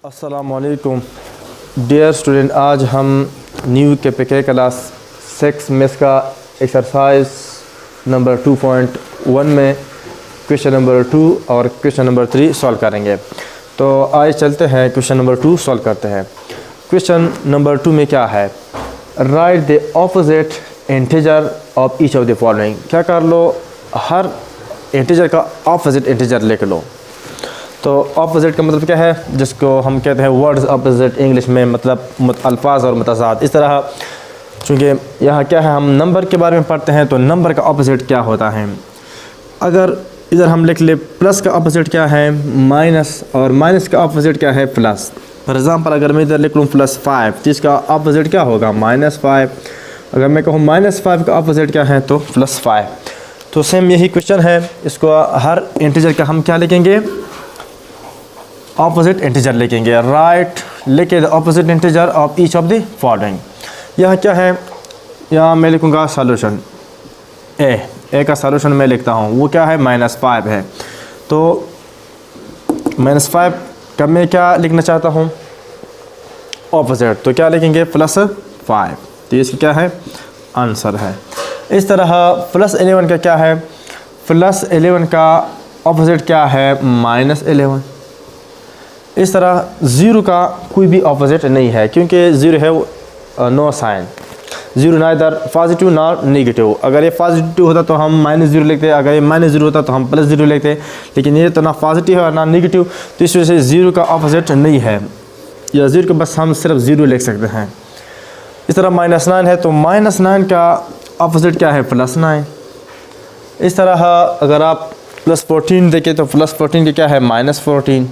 अस्सलामुअलैकुम dear student, आज हम न्यू के क्लास 6 मैथ्स का एक्सरसाइज नंबर 2.1 में क्वेश्चन नंबर 2 और क्वेश्चन नंबर 3 सॉल्व करेंगे। तो आज चलते हैं क्वेश्चन नंबर 2 सॉल्व करते हैं। क्वेश्चन नंबर 2 में क्या है, right the opposite integer of each of the following. क्या कर लो, हर इंटीजर का ऑपोजिट इंटीजर लिख लो। तो ऑपोजिट का मतलब क्या है, जिसको हम कहते हैं वर्ड्स ऑपोजिट इंग्लिश में, मतलब अल्फाज और मुतज़ाद। इस तरह चूँकि यहाँ क्या है, हम नंबर के बारे में पढ़ते हैं, तो नंबर का ऑपोजिट क्या होता है। अगर इधर हम लिख ले प्लस का ऑपोजिट क्या है माइनस, और माइनस का ऑपोजिट क्या है प्लस। फॉर एग्ज़ाम्पल अगर मैं इधर लिख लूँ +5 तो इसका ऑपोजिट क्या होगा -5। अगर मैं कहूँ -5 का ऑपोजिट क्या है तो +5। तो सेम यही क्वेश्चन है, इसको हर इंटीजर का हम क्या लिखेंगे, ऑपोजिट इंटीजर लिखेंगे। राइट लिखे the opposite integer of each of the following. यहाँ क्या है, यहाँ मैं लिखूँगा सॉल्यूशन ए का सॉल्यूशन मैं लिखता हूँ, वो क्या है -5 है। तो -5 का मैं क्या लिखना चाहता हूँ ऑपोजिट, तो क्या लिखेंगे +5। तो इसका क्या है आंसर है। इस तरह +11 का क्या है, +11 का ऑपोजिट क्या है -11। इस तरह 0 का कोई भी ऑपोजिट नहीं है, क्योंकि 0 है नो साइन, 0 ना इधर पॉजिटिव ना नेगेटिव। अगर ये पॉजिटिव होता तो हम -0 लिखते, अगर ये -0 होता तो हम +0 लिखते, लेकिन ये तो ना पॉजिटिव है ना नेगेटिव, तो इस वजह से 0 का ऑपोजिट नहीं है, या 0 का बस हम सिर्फ 0 लिख सकते हैं। इस तरह -9 है, तो -9 का ऑपोजिट क्या है +9। इस तरह अगर आप +14 देखें तो +14 का क्या है -14।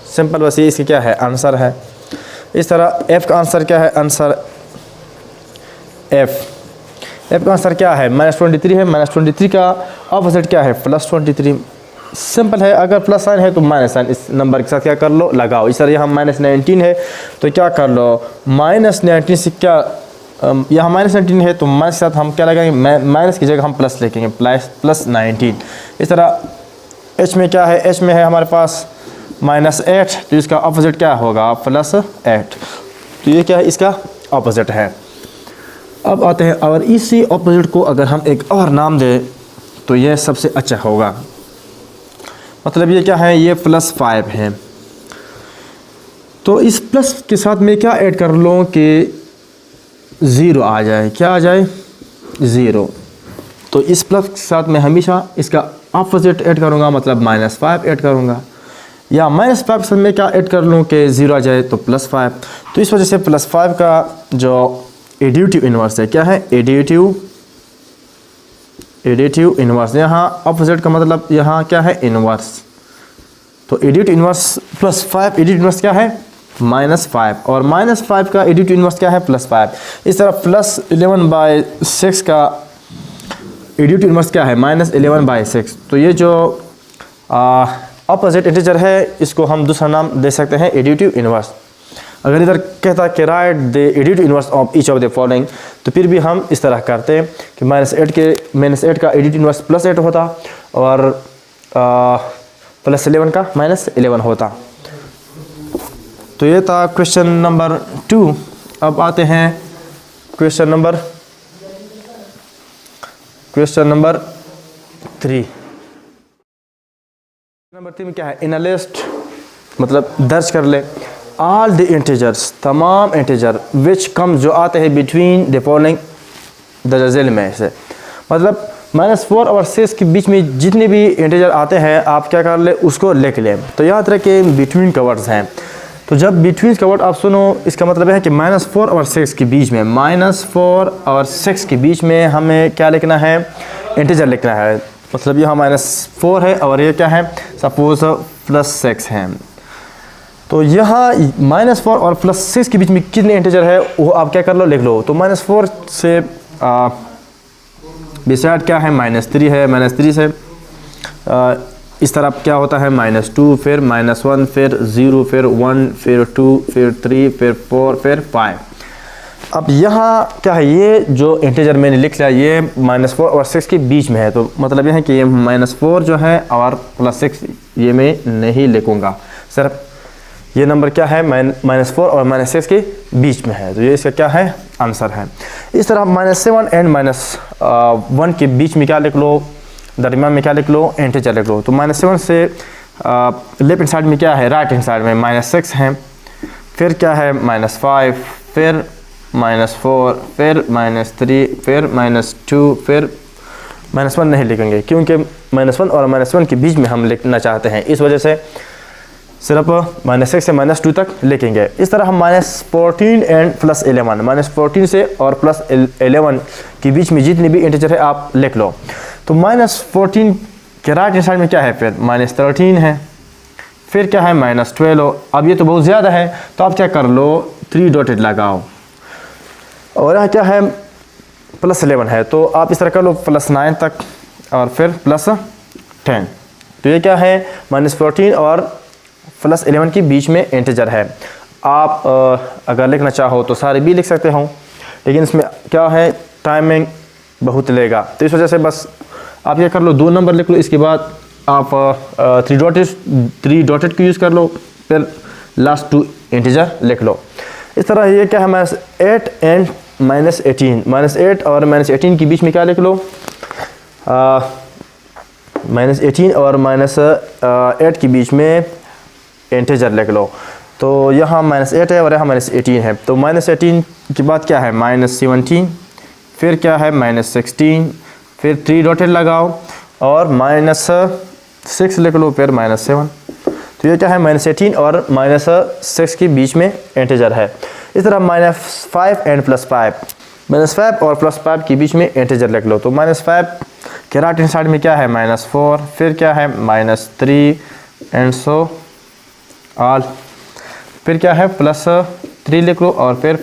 सिंपल, बस ये इसकी क्या है आंसर है। इस तरह f का आंसर क्या है, आंसर f का आंसर क्या है -23 है। -23 का ऑपोजिट क्या है +23। सिंपल है, अगर प्लस साइन है तो माइनस साइन इस नंबर के साथ क्या कर लो लगाओ। इस तरह यहाँ -19 है तो क्या कर लो -19 से क्या, यहाँ -19 है तो माइनस के साथ हम क्या लगाएंगे, माइनस की जगह हम प्लस लिखेंगे, +19। इस तरह h में क्या है, h में है हमारे पास -8, तो इसका ऑपोजिट क्या होगा +8। तो ये क्या है, इसका ऑपोजिट है। अब आते हैं, और इसी ऑपोजिट को अगर हम एक और नाम दें तो ये सबसे अच्छा होगा। मतलब ये क्या है, ये +5 है, तो इस प्लस के साथ मैं क्या ऐड कर लूँ कि 0 आ जाए, क्या आ जाए 0। तो इस प्लस के साथ मैं हमेशा इसका ऑपोजिट ऐड करूँगा, मतलब -5 ऐड करूँगा, या -5 के साथ मैं क्या ऐड कर लूँ कि 0 आ जाए तो +5। तो इस वजह से +5 का जो एडिटिव इन्वर्स है क्या है, एडिटिव इन्वर्स। यहाँ ऑपोजिट का मतलब यहाँ क्या है इन्वर्स। तो एडिटिव इन्वर्स +5, एडिटिव इन्वर्स क्या है -5, और -5 का एडिटिव इन्वर्स क्या है +5। इस तरह +11/6 का एडिटिव इन्वर्स क्या है -11/6। तो ये जो ऑपोजिट इंटीजर है, इसको हम दूसरा नाम दे सकते हैं एडिटिव इन्वर्स। अगर इधर कहता कि right the additive inverse of each of the following, तो फिर भी हम इस तरह करते हैं कि -8 का एडिटिव इन्वर्स +8 होता, और +11 का -11 होता। तो ये था क्वेश्चन नंबर 2। अब आते हैं क्वेश्चन नंबर 3। नंबर 3 में क्या है, इन अ लिस्ट, मतलब दर्ज कर ले ऑल द इंटीजर्स, तमाम इंटीजर विच कम, जो आते हैं बिटवीन द फॉलोइंग दर्जल में से। मतलब -4 और 6 के बीच में जितने भी इंटीजर आते हैं आप क्या कर ले, उसको लिख ले। तो याद रखे बिटवीन का वर्ड्स हैं, तो जब बिटवीन का वर्ड आप सुनो, इसका मतलब है कि -4 और 6 के बीच में, -4 और 6 के बीच में हमें क्या लिखना है, इंटीजर लिखना है। मतलब यहाँ -4 है और ये क्या है, सपोज +6 है। तो यहाँ -4 और +6 के बीच में कितने इंटीजर है वो आप क्या कर लो लिख लो। तो -4 से बिसाइड क्या है -3 है, -3 से इस तरफ क्या होता है -2, फिर -1, फिर 0, फिर 1, फिर 2, फिर 3, फिर 4, फिर 5। अब यहाँ क्या है, ये जो इंटीजर मैंने लिख लिया ये -4 और 6 के बीच में है, तो मतलब यह है कि ये -4 जो है और +6 ये मैं नहीं लिखूँगा, सिर्फ ये नंबर क्या है, -4 और -6 के बीच में है, तो ये इसका क्या है, आंसर है। इस तरह -7 एंड -1 के बीच में क्या लिख लो, दरमियान में क्या लिख लो, इंटीजर लिख लो। तो -7 से लेफ्ट हैंड साइड में क्या है, राइट हैंड साइड में -6 है, फिर क्या है -5, फिर -4, फिर -3, फिर -2, फिर -1 नहीं लिखेंगे क्योंकि -1 और -1 के बीच में हम लिखना चाहते हैं, इस वजह से सिर्फ -6 से -2 तक लिखेंगे। इस तरह हम -14 एंड +11, -14 से और +11 के बीच में जितनी भी इंटीजर है आप लिख लो। तो -14 के राइट हैंड साइड में क्या है, फिर -13 है, फिर क्या है -12। अब ये तो बहुत ज़्यादा है, तो आप क्या कर लो, 3 डॉटेड लगाओ, और यहाँ क्या है +11 है, तो आप इस तरह कर लो +9 तक और फिर +10। तो ये क्या है, -14 और +11 के बीच में इंटीजर है। आप अगर लिखना चाहो तो सारे भी लिख सकते हो, लेकिन इसमें क्या है, टाइमिंग बहुत लेगा, तो इस वजह से बस आप क्या कर लो, 2 नंबर लिख लो, इसके बाद आप 3 डॉटेड को यूज़ कर लो, फिर लास्ट 2 इंटीजर लिख लो। इस तरह ये क्या है, -8 एंड -18, -8 और -18 के बीच में क्या लिख लो, -18 और -8 के बीच में इंटीजर लिख लो। तो यहाँ -8 है और यहाँ -18 है, तो -18 के बाद क्या है, -17, फिर क्या है -16, फिर 3 डॉटेड लगाओ और -6 लिख लो, फिर -7। तो ये क्या है, -18 और -6 के बीच में इंटीजर है। इस तरह -5 एंड +5, -5 और +5 के बीच में इंटीजर लिख लो। तो -5 के राइट हैंड साइड में क्या है, -4, फिर क्या है -3 एंड सो ऑल, फिर क्या है +3 लिख लो और फिर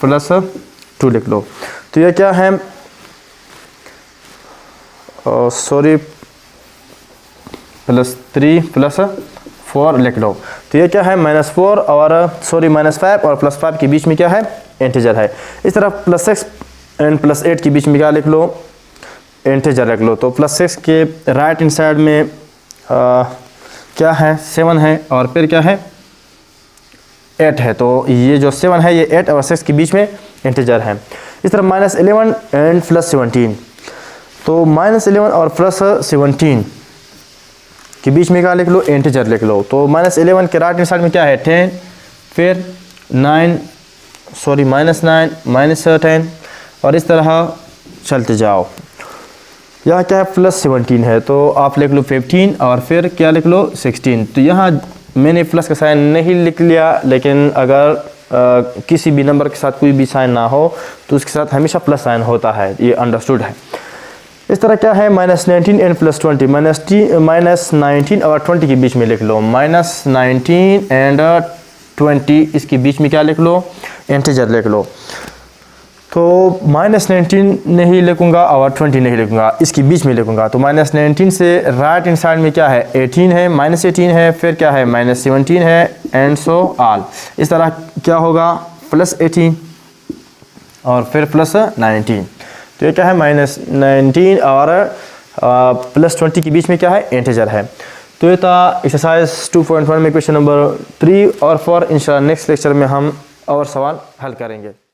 +2 लिख लो। तो ये क्या है, +3 +4 लिख लो। तो ये क्या है, -5 और +5 के बीच में क्या है, इंटीजर है। इस तरह +6 एंड +8 के बीच में क्या लिख लो, इंटीजर लिख लो। तो +6 के राइट हैंड साइड में क्या है, 7 है और फिर क्या है 8 है, तो ये जो 7 है ये 8 और 6 के बीच में इंटीजर है। इस तरह -11 एंड +17, तो -11 और +17 के बीच में क्या लिख लो, इंटीजर लिख लो। तो -11 के राइट हैंड साइड में क्या है, 10, फिर -9 -10 और इस तरह चलते जाओ। यहाँ क्या है, +17 है, तो आप लिख लो 15 और फिर क्या लिख लो 16। तो यहाँ मैंने प्लस का साइन नहीं लिख लिया, लेकिन अगर किसी भी नंबर के साथ कोई भी साइन ना हो तो उसके साथ हमेशा प्लस साइन होता है, ये अंडरस्टूड है। इस तरह क्या है, -19 एंड +20, -19 और 20 के बीच में लिख लो, -19 एंड 20 इसके बीच में क्या लिख लो, इंटीजर लिख लो। तो -19 नहीं लिखूंगा और 20 नहीं लिखूंगा, इसके बीच में लिखूंगा। तो -19 से राइट हैंड साइड में क्या है, 18 है, -18 है, फिर क्या है -17 है एंड सो ऑल। इस तरह क्या होगा, +18 और फिर +19। तो ये क्या है, -19 और +20 के बीच में क्या है, इंटीजर है। तो ये था एक्सरसाइज 2.1 में क्वेश्चन नंबर 3 और 4। इंशाल्लाह नेक्स्ट लेक्चर में हम और सवाल हल करेंगे।